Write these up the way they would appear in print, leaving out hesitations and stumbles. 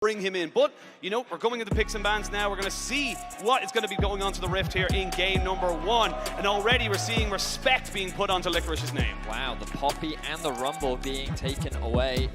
bring him in. But, you know, we're going into picks and bans now. We're going to see what is going to be going on to the Rift here in game number 1. And already we're seeing respect being put onto Licorice's name. Wow, the Poppy and the Rumble being taken away,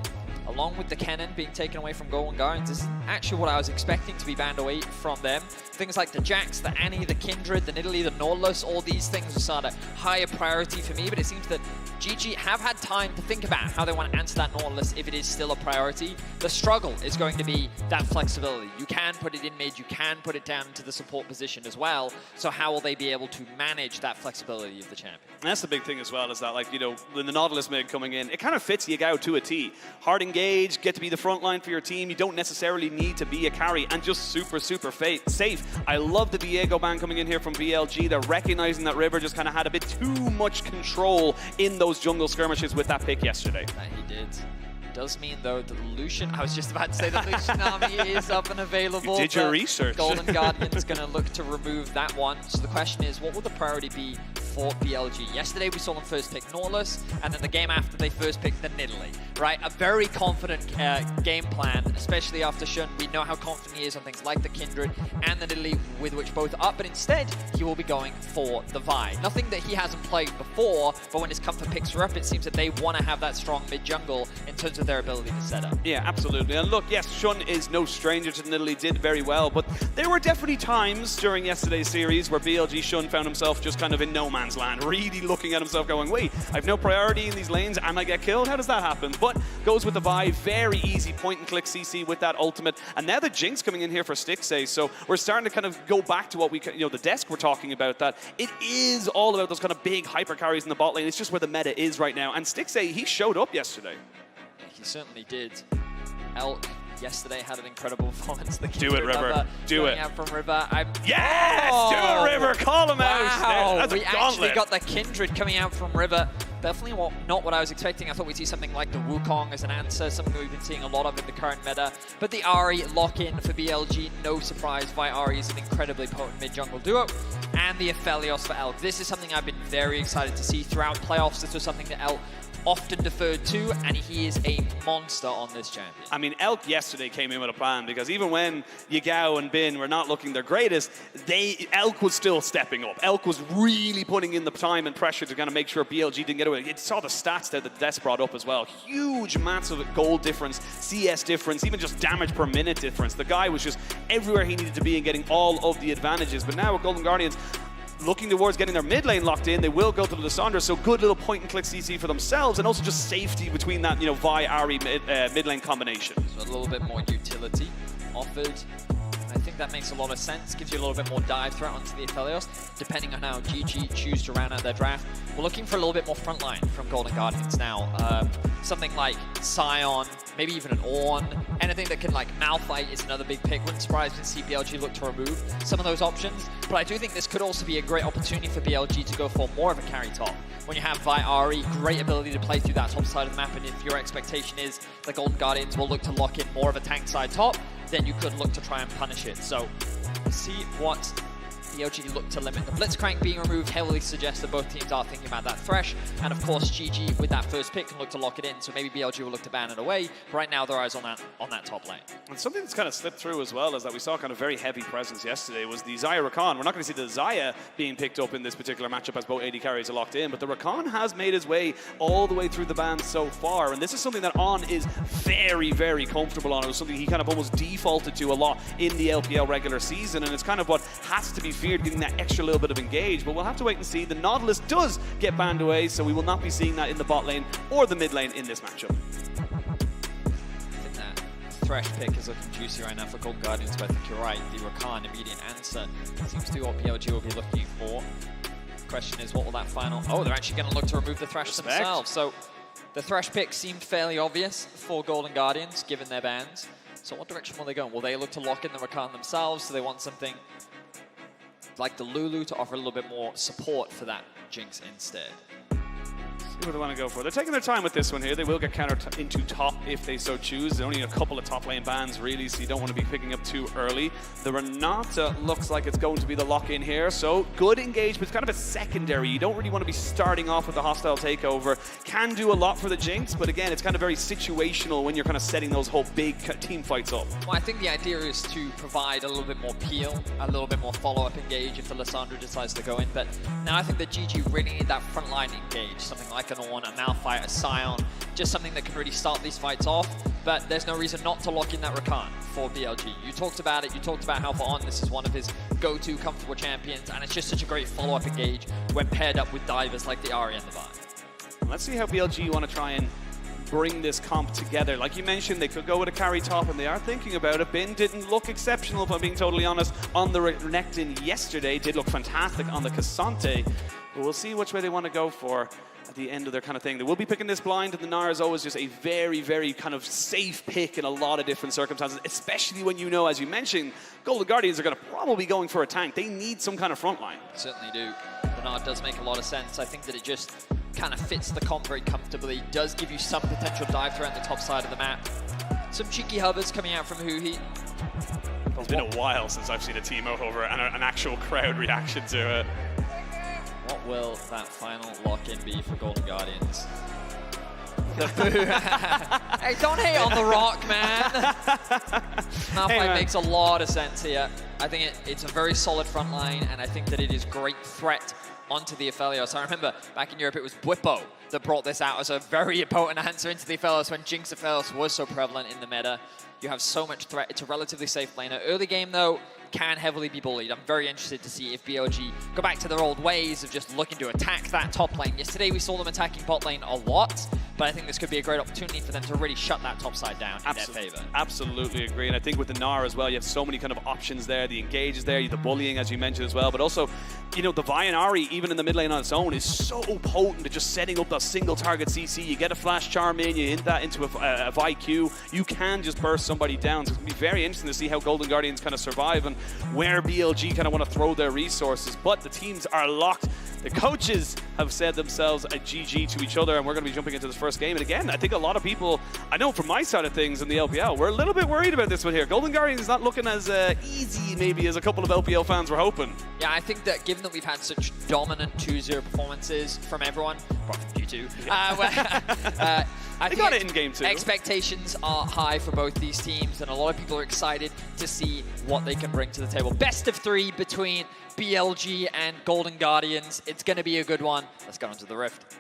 along with the Cannon being taken away from Golden Guardians. This is actually what I was expecting to be banned away from them. Things like the Jax, the Annie, the Kindred, the Nidalee, the Nautilus, all these things are sort of higher priority for me, but it seems that GG have had time to think about how they want to answer that Nautilus if it is still a priority. The struggle is going to be that flexibility. You can put it in mid, you can put it down to the support position as well. So how will they be able to manage that flexibility of the champion? And that's the big thing as well, is that, like, you know, when the Nautilus mid coming in, it kind of fits Yagao to a T. Hard engage, get to be the front line for your team. You don't necessarily need to be a carry, and just super, super safe. I love the Diego ban coming in here from BLG. They're recognizing that River just kind of had a bit too much control in those jungle skirmishes with that pick yesterday. That he did. Does mean, though, that Lucian, I was just about to say the Lucian army is up and available. You did your research. Golden Guardian's going to look to remove that one. So the question is, what will the priority be for BLG? Yesterday we saw them first pick Nautilus, and then the game after they first picked the Nidalee, right? A very confident game plan, especially after Shun. We know how confident he is on things like the Kindred and the Nidalee, with which both are up, but instead he will be going for the Vi. Nothing that he hasn't played before, but when his comfort picks are up, it seems that they want to have that strong mid-jungle in terms of their ability to set up. Yeah, absolutely. And look, yes, Shun is no stranger to Nidalee, did very well, but there were definitely times during yesterday's series where BLG Shun found himself just kind of in no man's land, really looking at himself going, wait, I've no priority in these lanes and I get killed? How does that happen? But goes with the Vi, very easy point and click CC with that ultimate. And now the Jinx coming in here for Stixxay, so we're starting to kind of go back to what we, you know, the desk we're talking about, that it is all about those kind of big hyper carries in the bot lane. It's just where the meta is right now. And Stixxay, he showed up yesterday. He certainly did. Elk yesterday had an incredible performance. Do it, River. Do it. Out from River. Yes! Do it, River. Call him out. That's we a actually gauntlet. got the Kindred coming out from River. Definitely not what I was expecting. I thought we'd see something like the Wukong as an answer, something that we've been seeing a lot of in the current meta. But the Ahri lock-in for BLG, no surprise. Vi Ahri is an incredibly potent mid-jungle duo. And the Aphelios for Elk. This is something I've been very excited to see throughout playoffs. This was something that Elk often deferred to, and he is a monster on this champion. I mean, Elk yesterday came in with a plan, because even when Yagao and Bin were not looking their greatest, Elk was still stepping up. Elk was really putting in the time and pressure to kind of make sure BLG didn't get away. You saw the stats that the Des brought up as well. Huge, massive gold difference, CS difference, even just damage per minute difference. The guy was just everywhere he needed to be and getting all of the advantages. But now with Golden Guardians, looking towards getting their mid lane locked in, they will go to the Lissandra, so good little point and click CC for themselves, and also just safety between that, you know, Vi Ahri mid lane combination. So a little bit more utility offered. I think that makes a lot of sense. Gives you a little bit more dive threat onto the Aphelios, depending on how GG choose to round out their draft. We're looking for a little bit more frontline from Golden Guardians now. Something like Sion, maybe even an Ornn. Anything that can, like, Malphite is another big pick. Wouldn't surprise me to see BLG look to remove some of those options. But I do think this could also be a great opportunity for BLG to go for more of a carry top. When you have Vi Ahri, great ability to play through that top side of the map, and if your expectation is the Golden Guardians will look to lock in more of a tank side top, then you could look to try and punish it. So, see what BLG look to limit. The Blitzcrank being removed heavily suggests that both teams are thinking about that Thresh, and of course GG with that first pick can look to lock it in, so maybe BLG will look to ban it away. But right now their eyes on that top lane. And something that's kind of slipped through as well is that we saw kind of very heavy presence yesterday was the Xayah Rakan. We're not going to see the Xayah being picked up in this particular matchup as both AD carries are locked in, but the Rakan has made his way all the way through the bans so far, and this is something that On is very, very comfortable on. It was something he kind of almost defaulted to a lot in the LPL regular season, and it's kind of what has to be feared, getting that extra little bit of engage, but we'll have to wait and see. The Nautilus does get banned away, so we will not be seeing that in the bot lane or the mid lane in this matchup. I think that Thresh pick is looking juicy right now for Golden Guardians, but I think you're right. The Rakan immediate answer seems to be what BLG will be looking for. The question is, what will that final... Oh, they're actually going to look to remove the Thresh themselves. So the Thresh pick seemed fairly obvious for Golden Guardians, given their bans. So what direction will they go? Will they look to lock in the Rakan themselves? So they want something like the Lulu to offer a little bit more support for that Jinx instead. See what they want to go for. They're taking their time with this one here. They will get countered into top if they so choose. There's only a couple of top lane bans, really, so you don't want to be picking up too early. The Renata looks like it's going to be the lock-in here, so good engagement. It's kind of a secondary. You don't really want to be starting off with a hostile takeover. Can do a lot for the Jinx, but again, it's kind of very situational when you're kind of setting those whole big team fights up. Well, I think the idea is to provide a little bit more peel, a little bit more follow-up engage if the Lissandra decides to go in, but now I think the GG really need that frontline engage, something like an Ornn, a Malphite, a Scion, just something that can really start these fights off, but there's no reason not to lock in that Rakan for BLG. You talked about it, you talked about how for Ornn this is one of his go-to comfortable champions, and it's just such a great follow-up engage when paired up with divers like the Ahri and the Vi. Let's see how BLG want to try and bring this comp together. Like you mentioned, they could go with a carry top, and they are thinking about it. Bin didn't look exceptional, if I'm being totally honest, on the Renekton yesterday. Did look fantastic on the Cassante, but we'll see which way they want to go for at the end of their kind of thing. They will be picking this blind, and the Nara is always just a very, very kind of safe pick in a lot of different circumstances, especially when you know, as you mentioned, Golden Guardians are going to probably be going for a tank. They need some kind of front line. Certainly do. The Nara does make a lot of sense. I think that it just kind of fits the comp very comfortably, does give you some potential dive threat on the top side of the map. Some cheeky hovers coming out from Huhi. It's been a while since I've seen a team over and an actual crowd reaction to it. What will that final lock-in be for Golden Guardians? The boo. Hey, don't hate on the rock, man. Malphite makes a lot of sense here. I think it's a very solid front line, and I think that it is great threat onto the Aphelios. I remember back in Europe, it was Bwipo that brought this out as a very important answer into the Aphelios when Jinx Aphelios was so prevalent in the meta. You have so much threat. It's a relatively safe laner. Early game, though, can heavily be bullied. I'm very interested to see if BLG go back to their old ways of just looking to attack that top lane. Yesterday, we saw them attacking bot lane a lot, but I think this could be a great opportunity for them to really shut that top side down in their favor. Absolutely agree. And I think with the Nara as well, you have so many kind of options there. The engage is there, the bullying, as you mentioned as well, but also, you know, the Vi and Ahri, even in the mid lane on its own, is so potent at just setting up that single target CC. You get a flash charm in, you hit that into a Vi Q, you can just burst somebody down. So it's going to be very interesting to see how Golden Guardians kind of survive and where BLG kind of want to throw their resources. But the teams are locked. The coaches have said themselves a GG to each other, and we're going to be jumping into this first game. And again, I think a lot of people, I know from my side of things in the LPL, we're a little bit worried about this one here. Golden Guardians is not looking as easy maybe as a couple of LPL fans were hoping. Yeah, I think that given that we've had such dominant 2-0 performances from everyone, apart from you two, I they got it in game two. Expectations are high for both these teams, and a lot of people are excited to see what they can bring to the table. Best of 3 between BLG and Golden Guardians. It's going to be a good one. Let's go on to the Rift.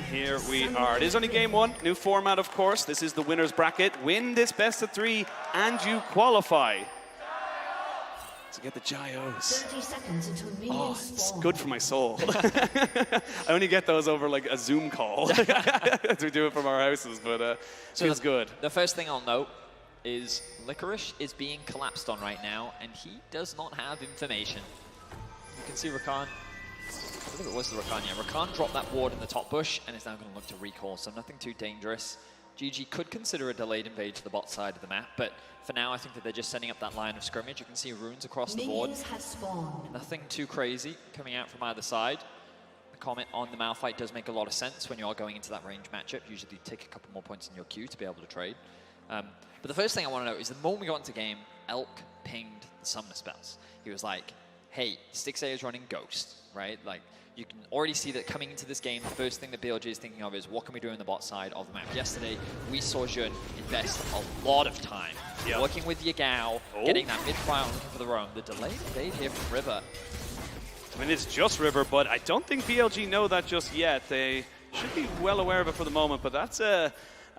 Here we are. It is only game 1. New format, of course. This is the winner's bracket. Win this best of 3 and you qualify to get the Gyos. 30 seconds until Oh, it's good for my soul. I only get those over like a Zoom call as we do it from our houses, but it feels good. The first thing I'll note is Licorice is being collapsed on right now, and he does not have information. You can see Rakan. I believe it was the Rakan, yeah. Rakan dropped that ward in the top bush and is now going to look to recall, so nothing too dangerous. GG could consider a delayed invade to the bot side of the map, but for now I think that they're just setting up that line of scrimmage. You can see runes across the board. Nothing too crazy coming out from either side. The comment on the Malphite does make a lot of sense when you are going into that range matchup. Usually you take a couple more points in your queue to be able to trade. But the first thing I want to know is the moment we got into game, Elk pinged the summoner spells. He was like, hey, Stixxay is running Ghost, right? Like, you can already see that coming into this game, the first thing that BLG is thinking of is what can we do on the bot side of the map. Yesterday, we saw Jun invest a lot of time working with Yagao, getting that mid-fire looking for the roam. The delayed invade here from River. I mean, it's just River, but I don't think BLG know that just yet. They should be well aware of it for the moment, but that's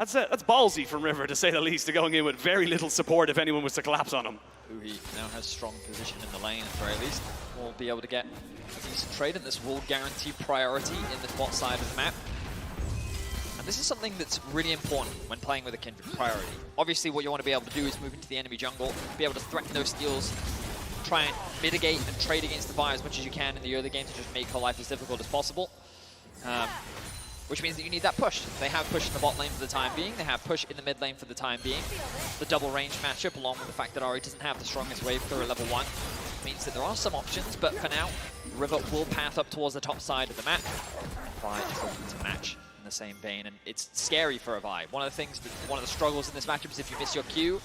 ballsy from River, to say the least, to going in with very little support if anyone was to collapse on him. Huhi now has strong position in the lane, at the very least. Will be able to get a decent trade, and this will guarantee priority in the bot side of the map. And this is something that's really important when playing with a Kindred, priority. Obviously, what you want to be able to do is move into the enemy jungle, be able to threaten those steals, try and mitigate and trade against the Vi as much as you can in the early game to just make her life as difficult as possible. which means that you need that push. They have push in the bot lane for the time being. They have push in the mid lane for the time being. The double range matchup, along with the fact that Ahri doesn't have the strongest wave clear at level 1, means that there are some options, but for now, River will path up towards the top side of the map. Vi is looking to match in the same vein, and it's scary for a Vi. One of the struggles in this matchup is if you miss your Q.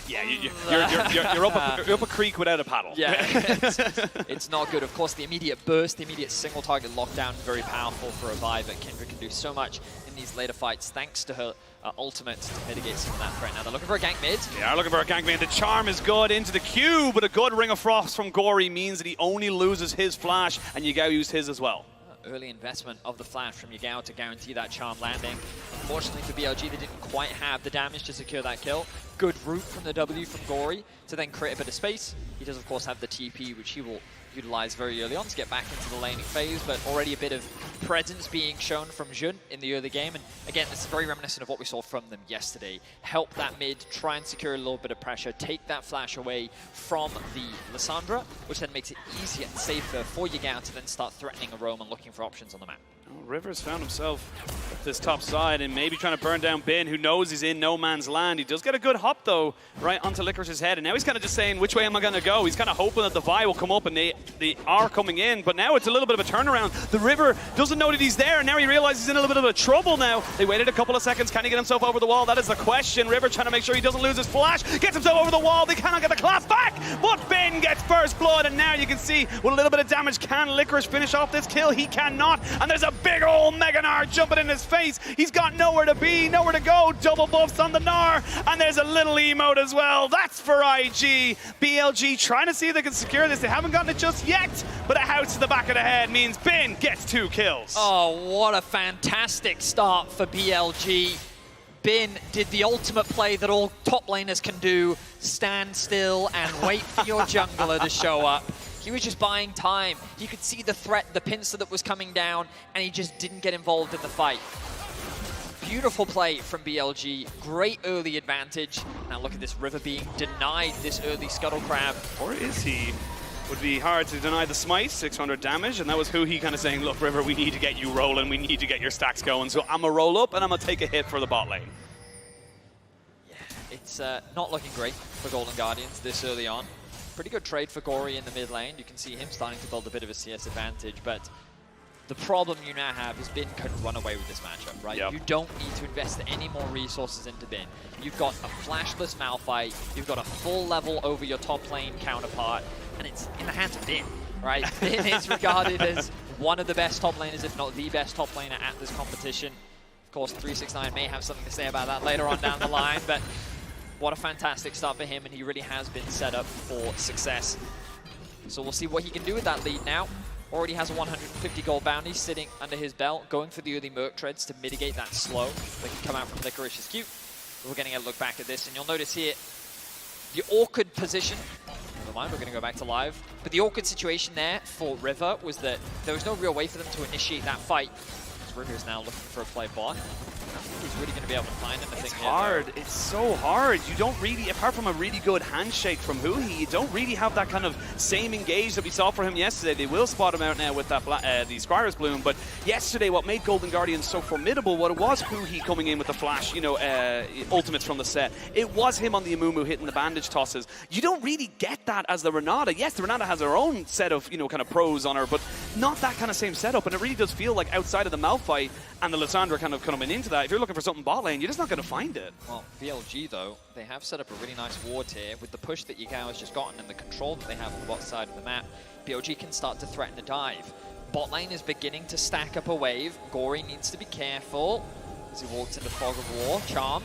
Yeah, you're up a creek without a paddle. Yeah, it's not good. Of course, the immediate burst, the immediate single target lockdown, very powerful for a Vi, but Kindred can do so much in these later fights thanks to her ultimate to mitigate some of that threat. Now they're looking for a gank mid. They are looking for a gank mid. The charm is good into the Q, but a good Ring of Frost from Gory means that he only loses his flash, and Yagao used his as well. Early investment of the flash from Yagao to guarantee that charm landing. Unfortunately for BLG, they didn't quite have the damage to secure that kill. Good route from the W from Gory to then create a bit of space. He does, of course, have the TP, which he will utilize very early on to get back into the laning phase, but already a bit of presence being shown from Jun in the early game. And again, this is very reminiscent of what we saw from them yesterday. Help that mid, try and secure a little bit of pressure, take that flash away from the Lissandra, which then makes it easier and safer for Yagao to then start threatening a roam and looking for options on the map. Well, Rivers found himself at this top side and maybe trying to burn down Bin, who knows he's in no man's land. He does get a good hop, though, right onto Licorice's head. And now he's kind of just saying, which way am I going to go? He's kind of hoping that the Vi will come up, and they are coming in. But now it's a little bit of a turnaround. The River doesn't know that he's there, and now he realizes he's in a little bit of trouble now. They waited a couple of seconds. Can he get himself over the wall? That is the question. River trying to make sure he doesn't lose his flash. Gets himself over the wall. They cannot get the clap back. But Bin gets first blood, and now you can see with a little bit of damage, can Licorice finish off this kill? He cannot. And there's a big old Mega Gnar jumping in his face. He's got nowhere to be, nowhere to go. Double buffs on the Gnar, and there's a little emote as well. That's for IG. BLG trying to see if they can secure this. They haven't gotten it just yet, but a house to the back of the head means Bin gets 2 kills. Oh, what a fantastic start for BLG. Bin did the ultimate play that all top laners can do, stand still and wait for your jungler to show up. He was just buying time. He could see the threat, the pincer that was coming down, and he just didn't get involved in the fight. Beautiful play from BLG. Great early advantage. Now look at this River being denied this early Scuttle Crab. Or is he? Would be hard to deny the smite, 600 damage, and that was who he kind of saying, look, River, we need to get you rolling. We need to get your stacks going. So I'm going to roll up, and I'm going to take a hit for the bot lane. Yeah, it's not looking great for Golden Guardians this early on. Pretty good trade for Gory in the mid lane. You can see him starting to build a bit of a CS advantage, but the problem you now have is Bin can run away with this matchup, right? Yep. You don't need to invest any more resources into Bin. You've got a flashless Malphite, you've got a full level over your top lane counterpart, and it's in the hands of Bin, right? Bin is regarded as one of the best top laners, if not the best top laner at this competition. Of course, 369 may have something to say about that later on down the line, but what a fantastic start for him, and he really has been set up for success. So we'll see what he can do with that lead now. Already has a 150 gold bounty sitting under his belt, going for the early Merc Treads to mitigate that slow that can come out from Licorice's Q. We're getting a look back at this, and you'll notice here the awkward position. Never mind, we're going to go back to live. But the awkward situation there for River was that there was no real way for them to initiate that fight. River is now looking for a play bot. I don't think he's really going to be able to find anything. It's hard. It's so hard. You don't really, apart from a really good handshake from Huhi, you don't really have that kind of same engage that we saw for him yesterday. They will spot him out now with that the Squire's Bloom, but yesterday what made Golden Guardians so formidable, what it was Huhi coming in with the flash, you know, ultimates from the set. It was him on the Amumu hitting the bandage tosses. You don't really get that as the Renata. Yes, the Renata has her own set of, you know, kind of pros on her, but not that kind of same setup, and it really does feel like outside of the Malphite and the Lissandra kind of coming into that, if you're looking for something bot lane, you're just not going to find it. Well, BLG, though, they have set up a really nice ward here. With the push that Yagao has just gotten and the control that they have on the bot side of the map, BLG can start to threaten a dive. Bot lane is beginning to stack up a wave. Gory needs to be careful as he walks into Fog of War. Charm.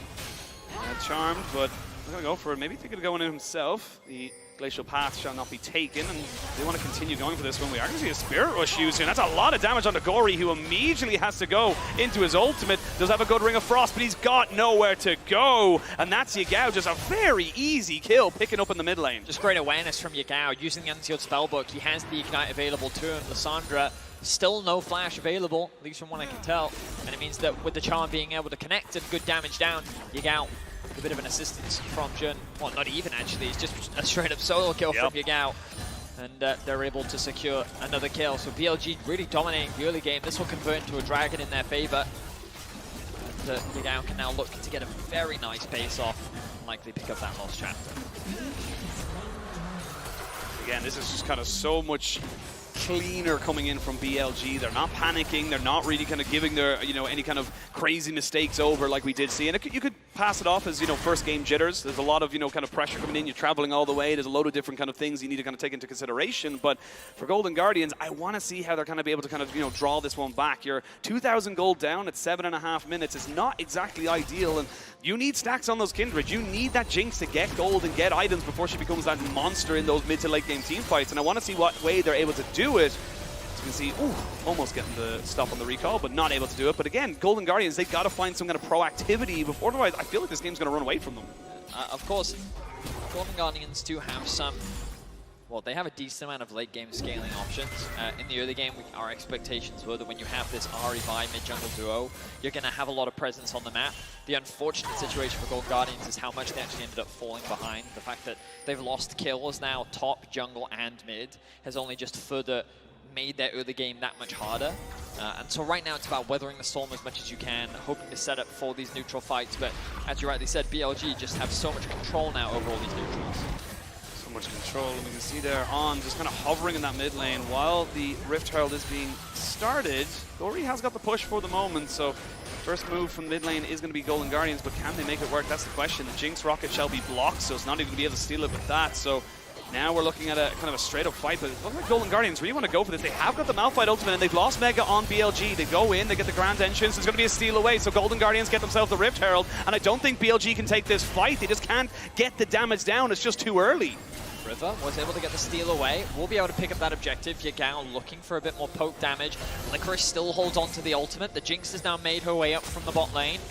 Charmed, but I'm going to go for it. Maybe thinking of going in himself. The Glacial Path shall not be taken, and they want to continue going for this one. We are going to see a Spirit Rush used here, and that's a lot of damage on the Gory, who immediately has to go into his ultimate. Does have a good Ring of Frost, but he's got nowhere to go, and that's Yagao. Just a very easy kill, picking up in the mid lane. Just great awareness from Yagao, using the unsealed spellbook. He has the Ignite available to him. Lissandra, still no flash available, at least from what I can tell, and it means that with the Charm being able to connect and good damage down, Yagao, a bit of an assistance from Jun. Well, not even actually, it's just a straight up solo kill from Yagao. and they're able to secure another kill. So BLG really dominating the early game. This will convert into a dragon in their favor. And Yagao can now look to get a very nice pace off and likely pick up that lost chapter. Again, this is just kind of so much cleaner coming in from BLG. They're not panicking. They're not really kind of giving their, any kind of crazy mistakes over like we did see. And you could pass it off as, first game jitters. There's a lot of, kind of pressure coming in. You're traveling all the way. There's a load of different kind of things you need to kind of take into consideration. But for Golden Guardians, I want to see how they're kind of be able to kind of, draw this one back. You're 2,000 gold down at 7.5 minutes. It's not exactly ideal. And you need stacks on those Kindred. You need that Jinx to get gold and get items before she becomes that monster in those mid to late game team fights. And I want to see what way they're able to do it. As you can see, almost getting the stop on the recall, but not able to do it. But again, Golden Guardians, they've got to find some kind of proactivity before, otherwise I feel like this game's going to run away from them. Of course, Golden Guardians do have some, well, they have a decent amount of late game scaling options. In the early game, our expectations were that when you have this Ahri Vi mid-jungle duo, you're going to have a lot of presence on the map. The unfortunate situation for Golden Guardians is how much they actually ended up falling behind. The fact that they've lost kills now, top, jungle, and mid, has only just further made their early game that much harder. And so right now it's about weathering the storm as much as you can, hoping to set up for these neutral fights. But as you rightly said, BLG just have so much control now over all these neutrals. So much control, and we can see there On just kind of hovering in that mid lane while the Rift Herald is being started. Gory has got the push for the moment, so first move from mid lane is going to be Golden Guardians, but can they make it work? That's the question. The Jinx rocket shall be blocked, so it's not even going to be able to steal it with that. So now we're looking at a kind of a straight up fight, but it looks like Golden Guardians really want to go for this. They have got the Malphite ultimate and they've lost Mega on BLG. They go in, they get the Grand Entrance. There's going to be a steal away, so Golden Guardians get themselves the Rift Herald, and I don't think BLG can take this fight. They just can't get the damage down. It's just too early. River was able to get the steal away. We'll be able to pick up that objective. Yagao looking for a bit more poke damage. Licorice still holds on to the ultimate. The Jinx has now made her way up from the bot lane.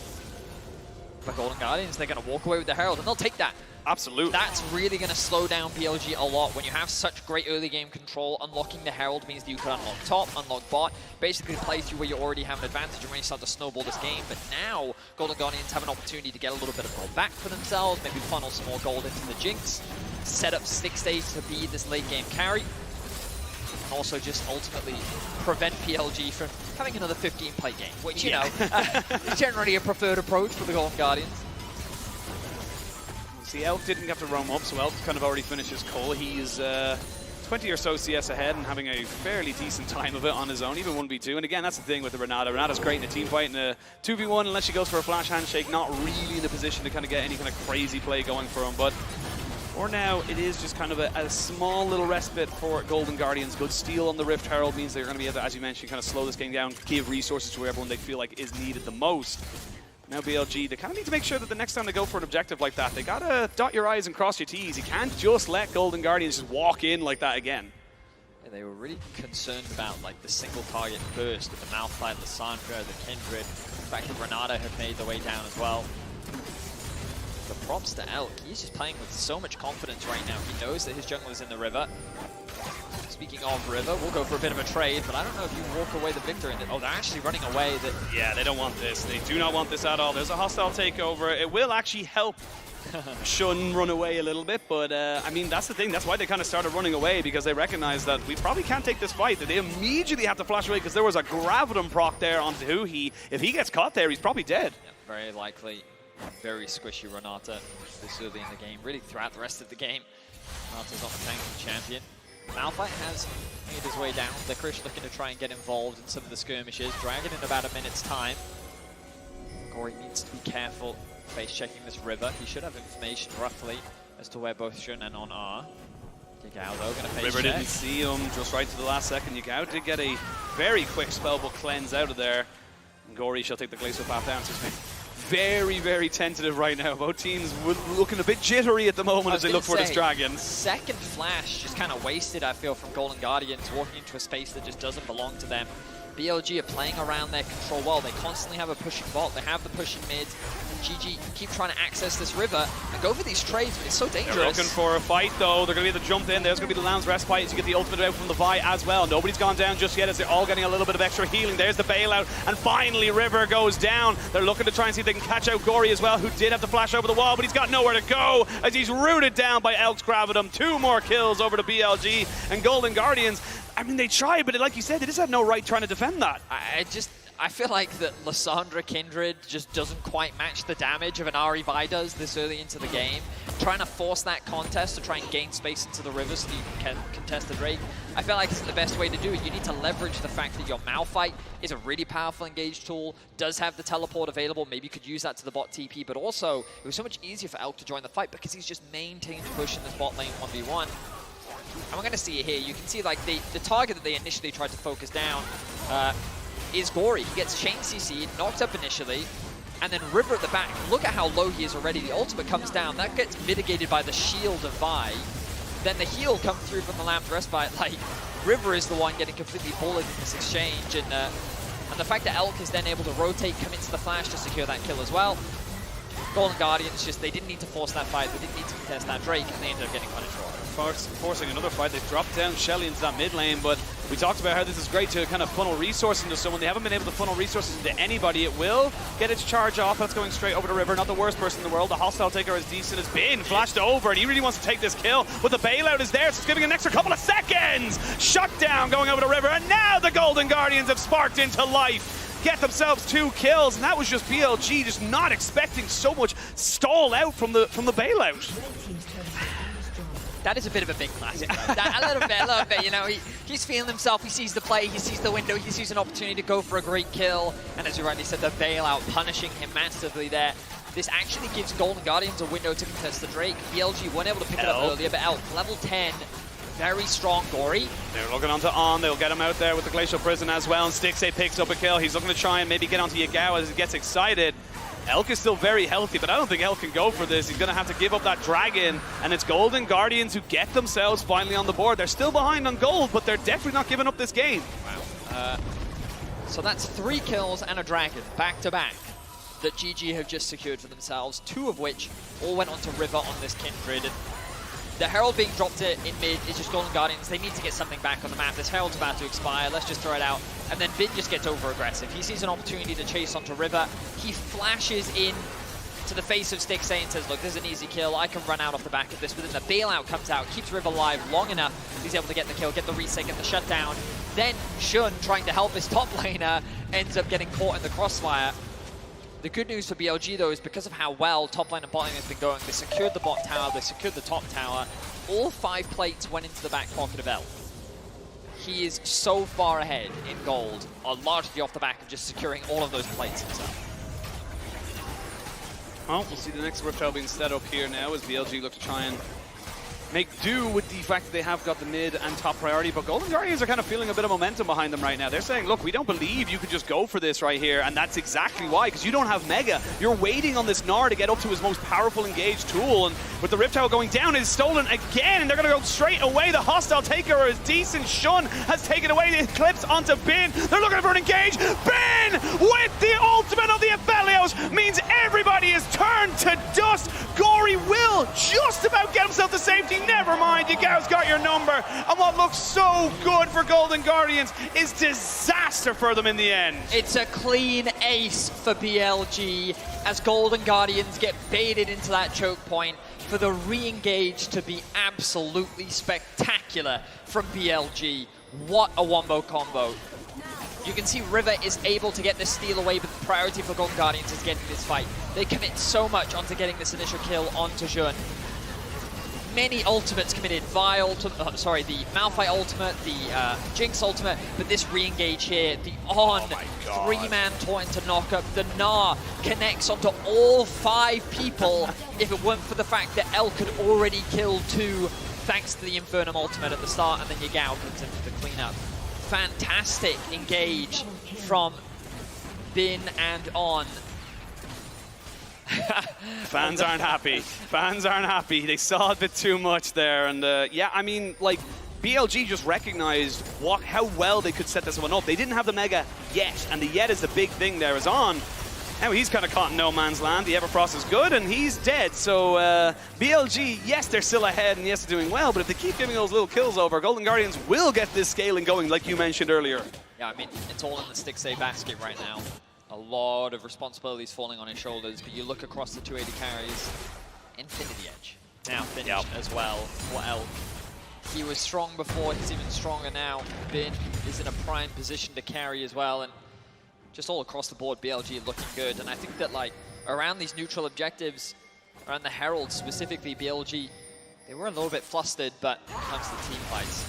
But Golden Guardians, they're going to walk away with the Herald, and they'll take that. Absolutely. That's really going to slow down BLG a lot. When you have such great early game control, unlocking the Herald means that you can unlock top, unlock bot, basically play through where you already have an advantage and really start to snowball this game. But now, Golden Guardians have an opportunity to get a little bit of gold back for themselves, maybe funnel some more gold into the Jinx, set up Stick Stage to be this late game carry, and also just ultimately prevent PLG from having another 15-play game, which, you know, is generally a preferred approach for the Golden Guardians. See, Elk didn't have to roam up, so Elk kind of already finished his call. He's 20 or so CS ahead and having a fairly decent time of it on his own, even 1v2. And again, that's the thing with the Renata. Renata's great in a team fight, in a 2v1, unless she goes for a flash handshake, not really in a position to kind of get any kind of crazy play going for him. But for now, it is just kind of a small little respite for Golden Guardians. Good steal on the Rift Herald means they're going to be able to, as you mentioned, kind of slow this game down, give resources to everyone they feel like is needed the most. Now BLG, they kind of need to make sure that the next time they go for an objective like that, they got to dot your I's and cross your T's. You can't just let Golden Guardians just walk in like that again. Yeah, they were really concerned about like the single target burst with the Malphite, the Sandra, the Kindred. The fact that Renata have made their way down as well. The props to Elk. He's just playing with so much confidence right now. He knows that his jungle is in the river. Speaking of river, we'll go for a bit of a trade, but I don't know if you walk away the victor in it. Oh, they're actually running away. Yeah, they don't want this. They do not want this at all. There's a hostile takeover. It will actually help Shun run away a little bit, but I mean, that's the thing. That's why they kind of started running away, because they recognize that we probably can't take this fight. That they immediately have to flash away because there was a Gravitum proc there onto Huhi. If he gets caught there, he's probably dead. Yeah, very likely. Very squishy Renata this early in the game, really throughout the rest of the game. Renata's not the tanking champion. Malphite has made his way down. Licorice looking to try and get involved in some of the skirmishes. Dragon in about a minute's time. Gory needs to be careful face checking this river. He should have information roughly as to where both Shun and On are. Yagao though, going to face River check. didn't see him just right to the last second. Yagao did get a very quick spellbook cleanse out of there. And Gory shall take the glacial path down. So very, very tentative right now. Both teams looking a bit jittery at the moment as they look for this dragon. Second flash just kind of wasted, I feel, from Golden Guardians, walking into a space that just doesn't belong to them. BLG are playing around their control well. They constantly have a pushing bot. They have the pushing mid. And GG keep trying to access this river and go for these trades. It's so dangerous. They're looking for a fight, though. They're going to be able to jump in. There's going to be the Lamb's Respite as you get the ultimate out from the Vi as well. Nobody's gone down just yet as they're all getting a little bit of extra healing. There's the bailout. And finally, River goes down. They're looking to try and see if they can catch out Gory as well, who did have to flash over the wall, but he's got nowhere to go as he's rooted down by Elk's Gravitum. 2 more kills over to BLG and Golden Guardians. I mean, they tried, but like you said, they just had no right trying to defend that. I feel like that Lissandra Kindred just doesn't quite match the damage of an Ari Vi does this early into the game. Trying to force that contest to try and gain space into the river so that you can contest the Drake, I feel like isn't the best way to do it. You need to leverage the fact that your Malphite is a really powerful engage tool, does have the teleport available, maybe you could use that to the bot TP, but also it was so much easier for Elk to join the fight because he's just maintained push in this bot lane 1v1. And we're going to see it here. You can see like the target that they initially tried to focus down is Gory. He gets chain CC'd, knocked up initially, and then River at the back. Look at how low he is already. The ultimate comes down. That gets mitigated by the shield of Vi. Then the heal comes through from the Lamb's Respite. Like, River is the one getting completely bullied in this exchange. And the fact that Elk is then able to rotate, come into the flash to secure that kill as well. Golden Guardians just, they didn't need to force that fight. They didn't need to contest that Drake, and they ended up getting punished for it. Forcing another fight. They've dropped down Shelly into that mid lane, but we talked about how this is great to kind of funnel resources into someone. They haven't been able to funnel resources into anybody. It will get its charge off. That's going straight over the river. Not the worst person in the world. The hostile taker as decent as been flashed over, and he really wants to take this kill, but the bailout is there, so it's giving an extra couple of seconds. Shut down going over the river, and now the Golden Guardians have sparked into life. Get themselves 2 kills, and that was just BLG just not expecting so much stall out from the bailout. That is a bit of a big classic, right? a little bit, you know, he's feeling himself, he sees the play, he sees the window, he sees an opportunity to go for a great kill, and as you rightly said, the bailout punishing him massively there. This actually gives Golden Guardians a window to contest the Drake. BLG weren't able to pick it up earlier, but Elk, level 10, very strong Gory. They're looking onto On, they'll get him out there with the Glacial Prison as well, and Stixxay picks up a kill. He's looking to try and maybe get onto Yagao as he gets excited. Elk is still very healthy, but I don't think Elk can go for this. He's going to have to give up that Dragon, and it's Golden Guardians who get themselves finally on the board. They're still behind on gold, but they're definitely not giving up this game. Wow. So that's 3 kills and a Dragon, back-to-back, that GG have just secured for themselves, 2 of which all went onto River on this Kindred. And the Herald being dropped in mid is just Golden Guardians. They need to get something back on the map. This Herald's about to expire. Let's just throw it out. And then Bin just gets over-aggressive. He sees an opportunity to chase onto River. He flashes in to the face of Stixxay and says, look, this is an easy kill. I can run out off the back of this. But then the bailout comes out, keeps River alive long enough. He's able to get the kill, get the reset, get the shutdown. Then Shun, trying to help his top laner, ends up getting caught in the crossfire. The good news for BLG, though, is because of how well top lane and bot lane has been going, they secured the bot tower, they secured the top tower. All 5 plates went into the back pocket of Elk. He is so far ahead in gold, largely off the back of just securing all of those plates himself. Well, we'll see the next Reptile being set up here now as BLG look to try and make do with the fact that they have got the mid and top priority, but Golden Guardians are kind of feeling a bit of momentum behind them right now. They're saying, look, we don't believe you could just go for this right here, and that's exactly why, because you don't have Mega. You're waiting on this Gnar to get up to his most powerful engage tool, and with the Riptile going down, it is stolen again, and they're going to go straight away. The hostile taker is decent. Shun has taken away the Eclipse onto Bin. They're looking for an engage. Bin with the ultimate of the Aphelios means everybody is turned to dust. Gory will just about get himself to safety. Never mind, Yagao's got your number. And what looks so good for Golden Guardians is disaster for them in the end. It's a clean ace for BLG as Golden Guardians get baited into that choke point for the re-engage to be absolutely spectacular from BLG. What a wombo combo. You can see River is able to get this steal away, but the priority for Golden Guardians is getting this fight. They commit so much onto getting this initial kill onto Jun. Many ultimates committed, the Malphite ultimate, the Jinx ultimate, but this re-engage here, the On, 3-man taunt to knock up, the Gnar connects onto all 5 people if it weren't for the fact that Elk had already killed 2 thanks to the Infernum ultimate at the start, and then Yagao comes in for the cleanup. Fantastic engage from Bin and On. Fans aren't happy. Fans aren't happy. They saw a bit too much there. And yeah, I mean, like, BLG just recognized how well they could set this one up. They didn't have the Mega yet, and the yet is the big thing there. Is on. Now he's kind of caught in no man's land. The Everfrost is good, and he's dead. So BLG, yes, they're still ahead, and yes, they're doing well, but if they keep giving those little kills over, Golden Guardians will get this scaling going, like you mentioned earlier. Yeah, I mean, it's all in the Stixxay basket right now. A lot of responsibilities falling on his shoulders, but you look across the 280 carries, Infinity Edge now finished as well for Elk. He was strong before, he's even stronger now. Bin is in a prime position to carry as well, and just all across the board, BLG looking good. And I think that, like, around these neutral objectives, around the Herald specifically, BLG, they were a little bit flustered, but when it comes to team fights,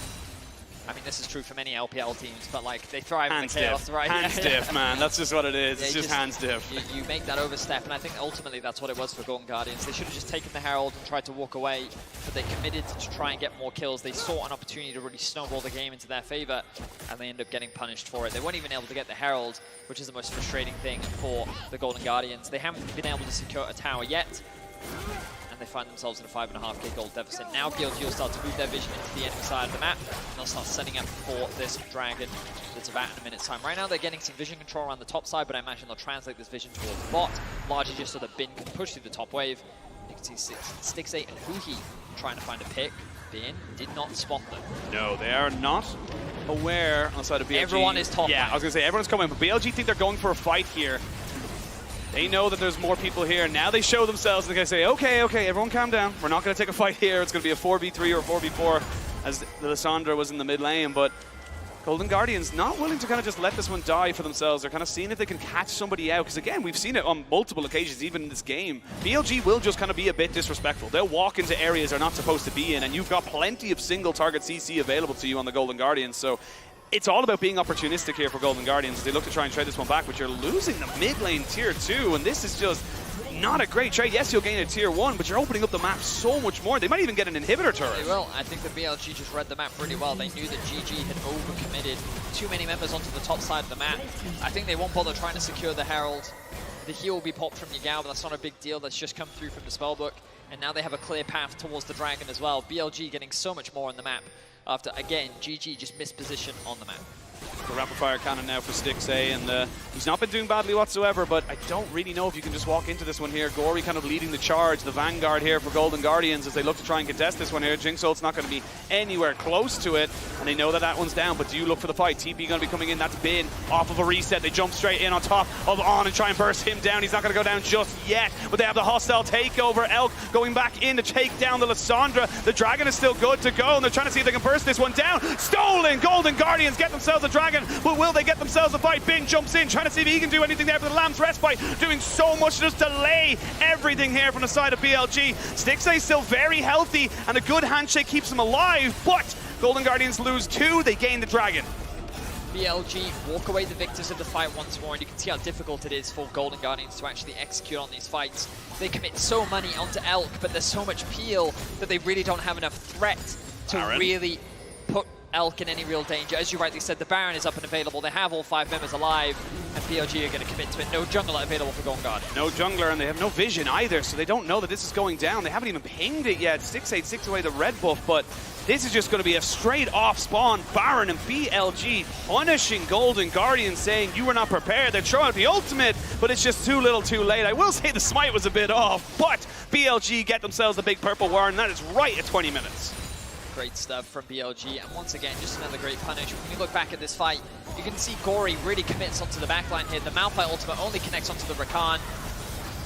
I mean, this is true for many LPL teams, but, like, they thrive in the chaos, right? Hands stiff, man. That's just what it is. Yeah, it's just hands stiff. You make that overstep, and I think ultimately that's what it was for Golden Guardians. They should have just taken the Herald and tried to walk away, but they committed to try and get more kills. They saw an opportunity to really snowball the game into their favor, and they end up getting punished for it. They weren't even able to get the Herald, which is the most frustrating thing for the Golden Guardians. They haven't been able to secure a tower yet, and they find themselves in a 5.5k gold deficit. Now BLG will start to move their vision into the enemy side of the map, and they'll start setting up for this dragon that's about in a minute's time. Right now they're getting some vision control around the top side, but I imagine they'll translate this vision towards the bot, largely just so that Bin can push through the top wave. You can see Stixxay and Huhi trying to find a pick. Bin did not spot them. No, they are not aware on the side of BLG. Everyone is top. Yeah, I was going to say, everyone's coming, but BLG think they're going for a fight here. They know that there's more people here. Now they show themselves and they say, okay, everyone calm down. We're not going to take a fight here. It's going to be a 4v3 or a 4v4 as the Lissandra was in the mid lane. But Golden Guardians not willing to kind of just let this one die for themselves. They're kind of seeing if they can catch somebody out. Because again, we've seen it on multiple occasions, even in this game. BLG will just kind of be a bit disrespectful. They'll walk into areas they're not supposed to be in. And you've got plenty of single target CC available to you on the Golden Guardians. So it's all about being opportunistic here for Golden Guardians. They look to try and trade this one back, but you're losing the mid lane tier 2, and this is just not a great trade. Yes, you'll gain a tier 1, but you're opening up the map so much more. They might even get an inhibitor turret. They will. I think the BLG just read the map really well. They knew that GG had overcommitted too many members onto the top side of the map. I think they won't bother trying to secure the Herald. The heal will be popped from Yagao, but that's not a big deal. That's just come through from the spellbook, and now they have a clear path towards the dragon as well. BLG getting so much more on the map after, again, GG just missed position on the map. The rapid fire cannon now for Stixxay, and he's not been doing badly whatsoever, but I don't really know if you can just walk into this one here. Gory kind of leading the charge, the vanguard here for Golden Guardians as they look to try and contest this one here. Jinxult's not going to be anywhere close to it, and they know that that one's down, but do you look for the fight? TP going to be coming in, that's Bin off of a reset. They jump straight in on top of On and try and burst him down. He's not going to go down just yet, but they have the hostile takeover. Elk going back in to take down the Lissandra. The dragon is still good to go, and they're trying to see if they can burst this one down. Stolen! Golden Guardians get themselves a dragon, but will they get themselves a fight? Bin jumps in, trying to see if he can do anything there for the Lamb's Respite, doing so much to just delay everything here from the side of BLG. Stixxay still very healthy, and a good handshake keeps him alive, but Golden Guardians lose 2, they gain the dragon. BLG walk away the victors of the fight once more, and you can see how difficult it is for Golden Guardians to actually execute on these fights. They commit so money onto Elk, but there's so much peel that they really don't have enough threat to really put Elk in any real danger. As you rightly said, the Baron is up and available. They have all 5 members alive, and BLG are going to commit to it. No jungler available for Golden Guardians. No jungler, and they have no vision either, so they don't know that this is going down. They haven't even pinged it yet. 686 away the red buff, but this is just going to be a straight off spawn. Baron and BLG punishing Golden Guardians, saying you were not prepared. They're throwing out the ultimate, but it's just too little too late. I will say the smite was a bit off, but BLG get themselves the big purple warren, and that is right at 20 minutes. Great stuff from BLG, and once again, just another great punish. When you look back at this fight, you can see Gory really commits onto the backline here. The Malphite ultimate only connects onto the Rakan.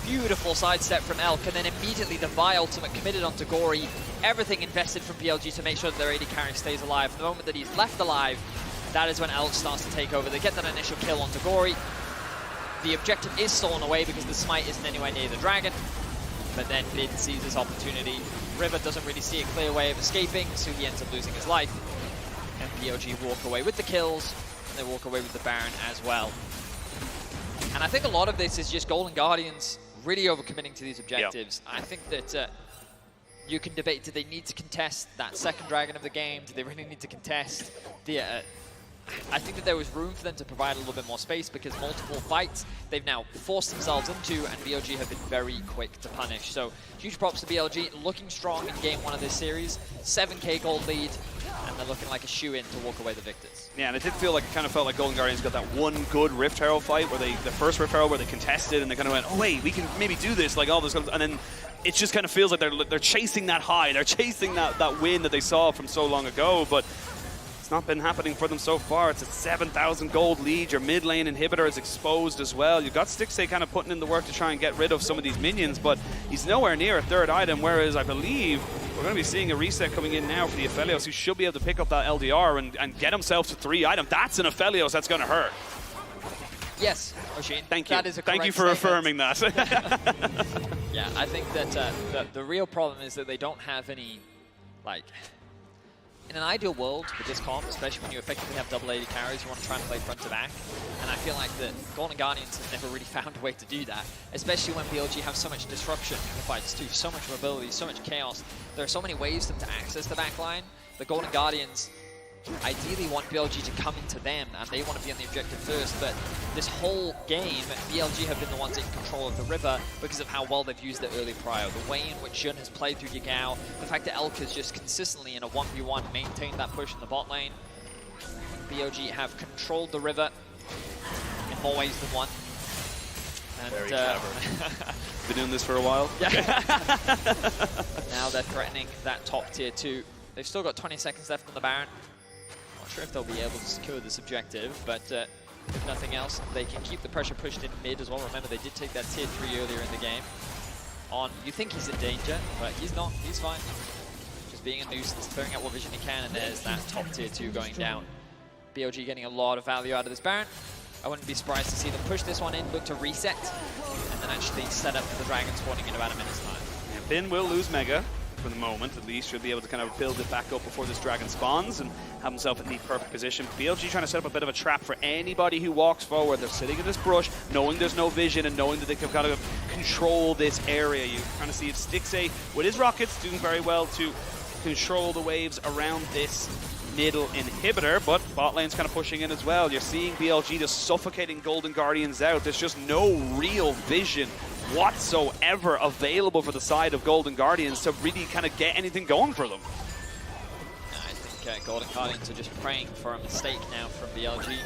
Beautiful sidestep from Elk, and then immediately the Vi ultimate committed onto Gory. Everything invested from BLG to make sure that their AD carry stays alive. The moment that he's left alive, that is when Elk starts to take over. They get that initial kill onto Gory. The objective is stolen away because the smite isn't anywhere near the dragon, but then Bin sees his opportunity. River doesn't really see a clear way of escaping, so he ends up losing his life. And BLG walk away with the kills, and they walk away with the Baron as well. And I think a lot of this is just Golden Guardians really overcommitting to these objectives. Yep. I think that you can debate, do they need to contest that second dragon of the game? Do they really need to contest the... I think that there was room for them to provide a little bit more space because multiple fights they've now forced themselves into, and BLG have been very quick to punish. So huge props to BLG, looking strong in game 1 of this series. 7k gold lead, and they're looking like a shoe-in to walk away the victors. Yeah, and it did feel like, it kind of felt like Golden Guardians got that one good Rift Herald fight where the first Rift Herald where they contested and they kind of went, oh wait, we can maybe do this, like all this, and then it just kind of feels like they're chasing that high, they're chasing that win that they saw from so long ago, but it's not been happening for them so far. It's a 7,000 gold lead. Your mid lane inhibitor is exposed as well. You've got Stixxay kind of putting in the work to try and get rid of some of these minions, but he's nowhere near a third item, whereas I believe we're going to be seeing a reset coming in now for the Aphelios, who should be able to pick up that LDR and get himself to 3 items. That's an Aphelios that's going to hurt. Yes, Oshin. Thank you. That is a Thank you for correct affirming that. Yeah, I think that the real problem is that they don't have any, like, in an ideal world with this comp, especially when you effectively have double AD carries, you want to try and play front to back. And I feel like the Golden Guardians have never really found a way to do that, especially when BLG have so much disruption in the fights too, so much mobility, so much chaos. There are so many ways for them to access the back line. The Golden Guardians ideally want BLG to come into them, and they want to be on the objective first, but this whole game, BLG have been the ones in control of the river because of how well they've used it early prior. The way in which Jun has played through Yagao, the fact that Elk has just consistently in a 1v1 maintained that push in the bot lane. BLG have controlled the river in more ways than one. And, very clever. Been doing this for a while? Yeah. Now they're threatening that top tier 2. They've still got 20 seconds left on the Baron. Not sure if they'll be able to secure this objective, but if nothing else, they can keep the pressure pushed in mid as well. Remember, they did take that tier 3 earlier in the game. You think he's in danger, but he's not. He's fine. Just being a nuisance, throwing out what vision he can, and there's that top tier 2 going down. BLG getting a lot of value out of this Baron. I wouldn't be surprised to see them push this one in, look to reset, and then actually set up for the Dragon spawning in about a minute's time. Yeah, Bin will lose Mega. For the moment, at least, should be able to kind of build it back up before this dragon spawns and have himself in the perfect position. BLG trying to set up a bit of a trap for anybody who walks forward. They're sitting in this brush, knowing there's no vision and knowing that they've got to control this area. You kind of see it Stixxay with his rockets doing very well to control the waves around this middle inhibitor, but bot lane's kind of pushing in as well. You're seeing BLG just suffocating Golden Guardians out. There's just no real vision whatsoever available for the side of Golden Guardians to really kind of get anything going for them. I think Golden Guardians are just praying for a mistake now from BLG.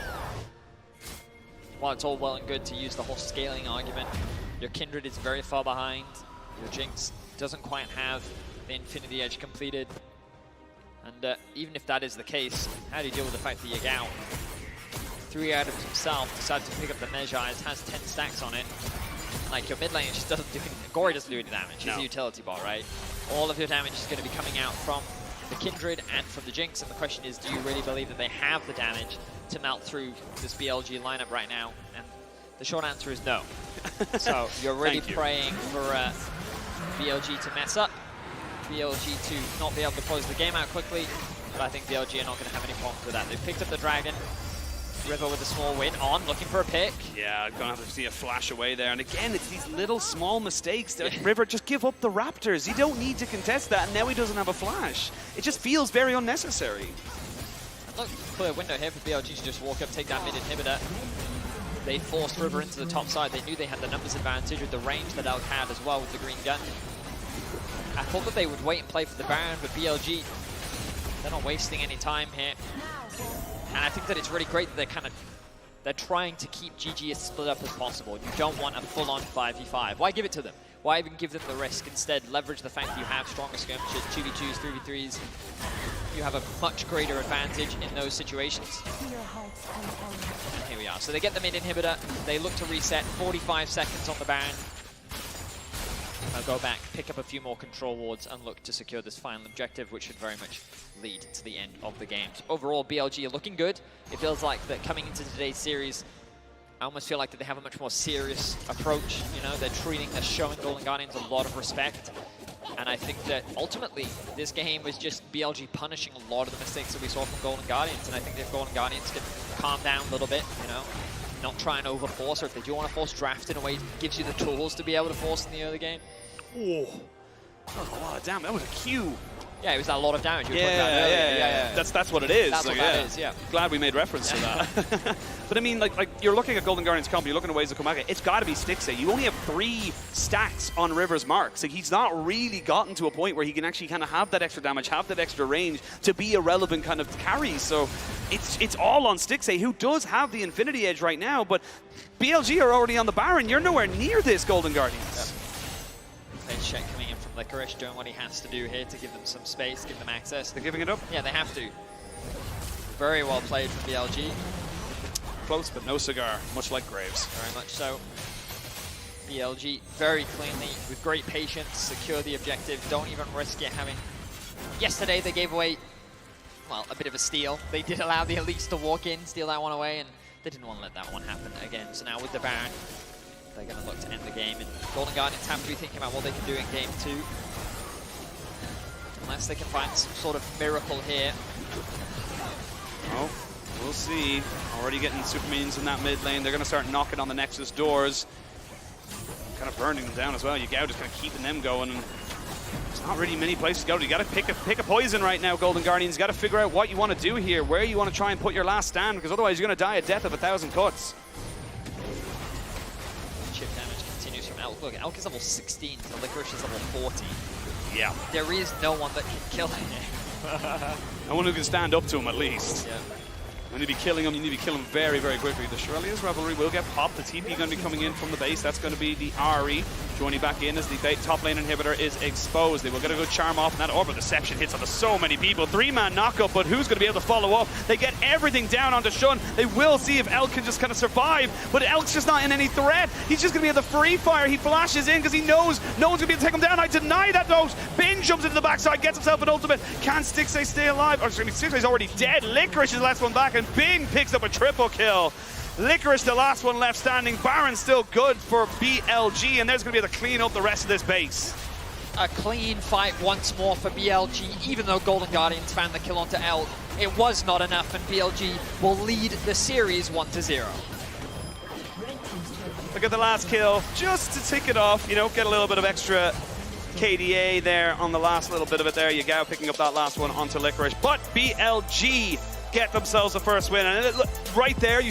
While it's all well and good to use the whole scaling argument, your Kindred is very far behind, your Jinx doesn't quite have the Infinity Edge completed, and even if that is the case, how do you deal with the fact that Yagao, 3 items himself, decided to pick up the Mejai's, has 10 stacks on it. Like, your mid lane just doesn't do, Gory doesn't do any damage. He's a utility bot, right? All of your damage is going to be coming out from the Kindred and from the Jinx, and the question is, do you really believe that they have the damage to melt through this BLG lineup right now? And the short answer is no. So you're really praying for BLG to mess up, BLG to not be able to close the game out quickly, but I think BLG are not going to have any problems with that. They've picked up the Dragon. River with a small win on, looking for a pick. Yeah, gonna have to see a flash away there. And again, it's these little small mistakes. River, just give up the Raptors. You don't need to contest that, and now he doesn't have a flash. It just feels very unnecessary. And look, clear window here for BLG to just walk up, take that mid inhibitor. They forced River into the top side. They knew they had the numbers advantage with the range that Elk had as well with the green gun. I thought that they would wait and play for the Baron, but BLG, they're not wasting any time here. And I think that it's really great that they're trying to keep GG as split up as possible. You don't want a full-on 5v5. Why give it to them? Why even give them the risk? Instead, leverage the fact that you have stronger skirmishes, 2v2s, 3v3s. You have a much greater advantage in those situations. And here we are. So they get the mid inhibitor. They look to reset. 45 seconds on the Baron. They'll go back, pick up a few more control wards, and look to secure this final objective, which should very much lead to the end of the game. So overall, BLG are looking good. It feels like that coming into today's series, I almost feel like that they have a much more serious approach. You know, they're showing Golden Guardians a lot of respect. And I think that ultimately, this game was just BLG punishing a lot of the mistakes that we saw from Golden Guardians. And I think if Golden Guardians can calm down a little bit, you know, not try and overforce, or if they do want to force draft in a way that gives you the tools to be able to force in the early game. Oh, God, damn, that was a Q. Yeah, it was that lot of damage you were talking about earlier. Yeah. That's what it is. That's like, what that is, yeah. Glad we made reference to that. But I mean, like you're looking at Golden Guardian's comp, you're looking at ways to come back. It's got to be Stixxay. You only have 3 stacks on River's marks. Like, he's not really gotten to a point where he can actually kind of have that extra damage, have that extra range to be a relevant kind of carry. So it's all on Stixxay, who does have the Infinity Edge right now, but BLG are already on the Baron. You're nowhere near this, Golden Guardians. Phase check coming in from Licorice, doing what he has to do here to give them some space, give them access. They're giving it up? Yeah, they have to. Very well played from BLG. Close, but no cigar, much like Graves. Very much so. BLG very cleanly, with great patience, secure the objective, don't even risk it having... Yesterday they gave away, well, a bit of a steal. They did allow the Elites to walk in, steal that one away, and they didn't want to let that one happen again. So now with the Baron, they're going to look to end the game, and Golden Guardians have to be thinking about what they can do in game 2. Unless they can find some sort of miracle here. Oh, we'll see. Already getting super minions in that mid lane. They're going to start knocking on the Nexus doors. Kind of burning them down as well. Yagao just kind of keeping them going. And there's not really many places to go. You got to pick a poison right now, Golden Guardians. You got to figure out what you want to do here, where you want to try and put your last stand, because otherwise you're going to die a death of 1,000 cuts. Chip damage continues from Elk. Look, Elk is level 16, so Licorice is level 40. Yeah. There is no one that can kill him. No one who can stand up to him, at least. Yeah. When you be killing him, you need to be killing him very, very quickly. The Shirley's Revelry will get popped. The TP going to be coming in from the base. That's going to be the Ari. Joining back in as the top lane inhibitor is exposed. They will get a good charm off, and that Orb of Deception hits onto so many people. 3-man knockup, but who's going to be able to follow up? They get everything down onto Shun. They will see if Elk can just kind of survive, but Elk's just not in any threat. He's just going to be able to free fire. He flashes in because he knows no one's going to be able to take him down. I deny that, though. Bin jumps into the backside, gets himself an ultimate. Can Stixxay stay alive? Or excuse me, Stixxay's already dead. Licorice is the last one back, and Bin picks up a triple kill. Licorice, the last one left standing. Baron still good for BLG, and there's going to be able to clean up the rest of this base. A clean fight once more for BLG, even though Golden Guardians found the kill onto Elk. It was not enough, and BLG will lead the series 1-0. Look at the last kill, just to tick it off, you know, get a little bit of extra KDA there on the last little bit of it there. Yagao picking up that last one onto Licorice, but BLG get themselves the first win, and right there you